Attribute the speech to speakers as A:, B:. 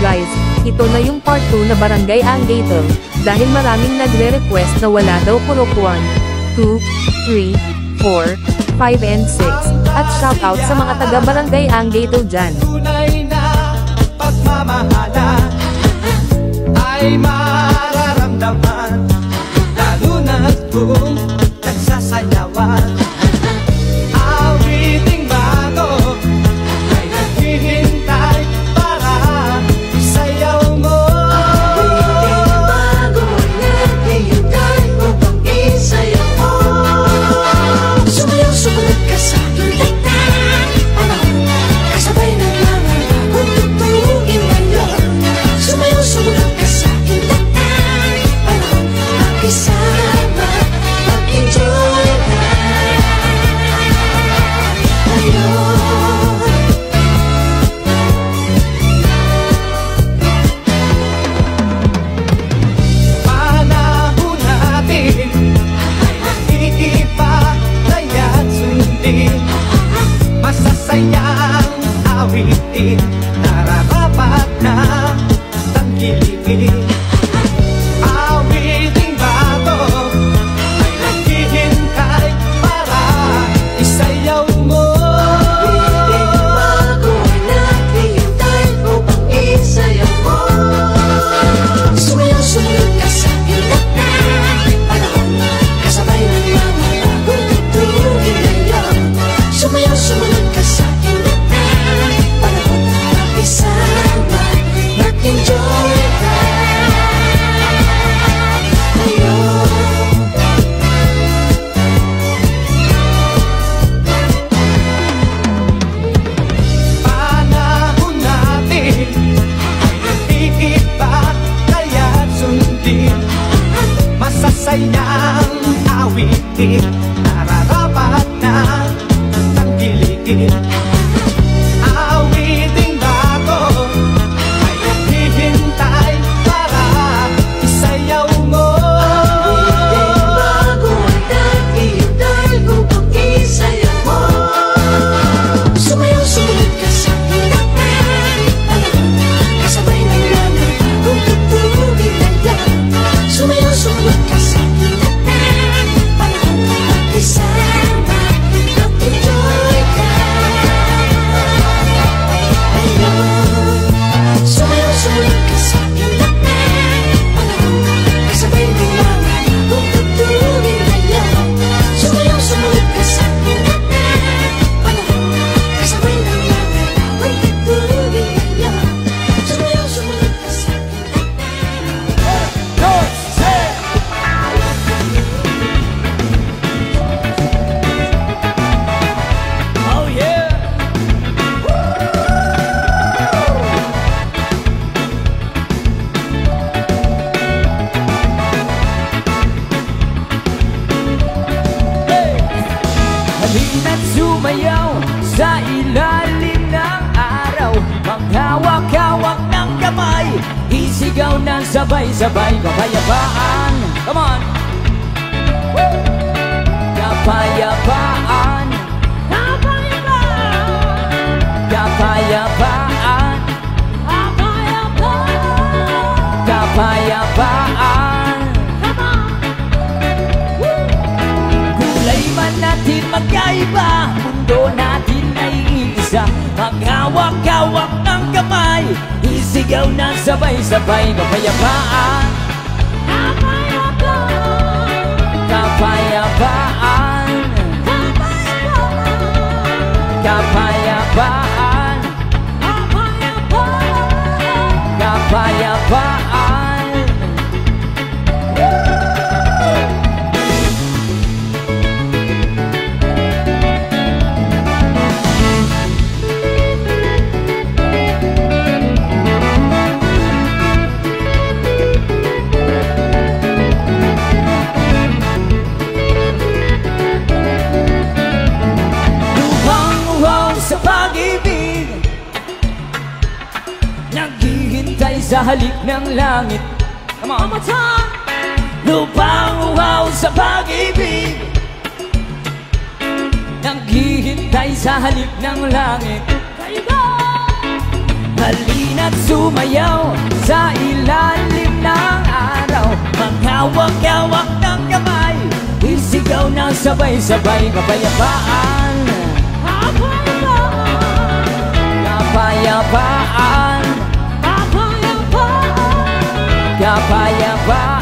A: guys, ito na yung part 2 na Barangay Angatel, dahil maraming nagre-request na wala daw purok 1, 2, 3, 4, 5 and 6, at shoutout sa mga taga Barangay Angatel dyan.
B: Tunay na pagmamahala ay mararamdaman, lalo na't kung nagsasayawan. Awiting bago ay naghihintay para isayaw mo. Awiting bago ay naghihintay upang isayaw mo. Sumayaw, sumunod ka sa aking panahon, kasabay ng mga bagong tugtugin ngayon. Sumayaw, sumunod ka sa aking panahon, makisama, mag-enjoy na ngayon. Panahon natin ay iipataya't sundin, masasayang awitin, nararapat na tangkilikin. Awiting bago ay naghihintay para isayaw mo. Awiting bago ay naghihintay upang isayaw mo. Sumayaw, sumunod ka sa aking panahon, kasabay ng mga bagong tugtugin ngayon. Sumayaw, sumunod ka sa aking panahon, makisama, mag-enjoy ka ngayon. Panahon natin ay iiba kaya't sundin, masasayang awitin, nararapat na tangkilikin. Awiting bago ay naghihintay para isayaw mo. Awiting bago ay naghihintay upang isayaw mo. Sumayaw, sumunod ka sa aking panahon, kasabay ng mga bagong tugtugin ngayon. Sumayaw, sumunod ka sa aking panahon, makisama, mag-enjoy ka ngayon. Sumayaw, sumunod ka sa aking panahon, kasabay ng mga bagong tugtugin ngayon. Sumayaw, sumunod ka sa aking panahon, kasabay ng mga bagong tugtugin ngayon. Sumayaw, sumunod ka sa aking Oh yeah! Halina't sumayaw sa ilalim ng araw, maghawak-hawak ng kamay, isigaw ng sabay-sabay, kapayapaan. Come on! Kapayapaan, kapayapaan, kapayapaan. Kulay man natin magkaiba, mundo natin ay isa, maghawak-hawak ng kamay, isigaw ng sabay-sabay, kapayapaan, kapayapaan, kapayapaan, kapayapaan. Lubang-uhaw sa pag-ibig, naghihintay sa halik ng langit. Come on! One more time! Lubang-uhaw sa pag-ibig, naghihintay sa halik ng langit. There you go!
C: Halina't sumayaw sa ilalim ng araw. Maghawak-hawak ng kamay, isigaw ng sabay-sabay. Kapayapaan, kapayapaan, kapayapaan, kapayapaan.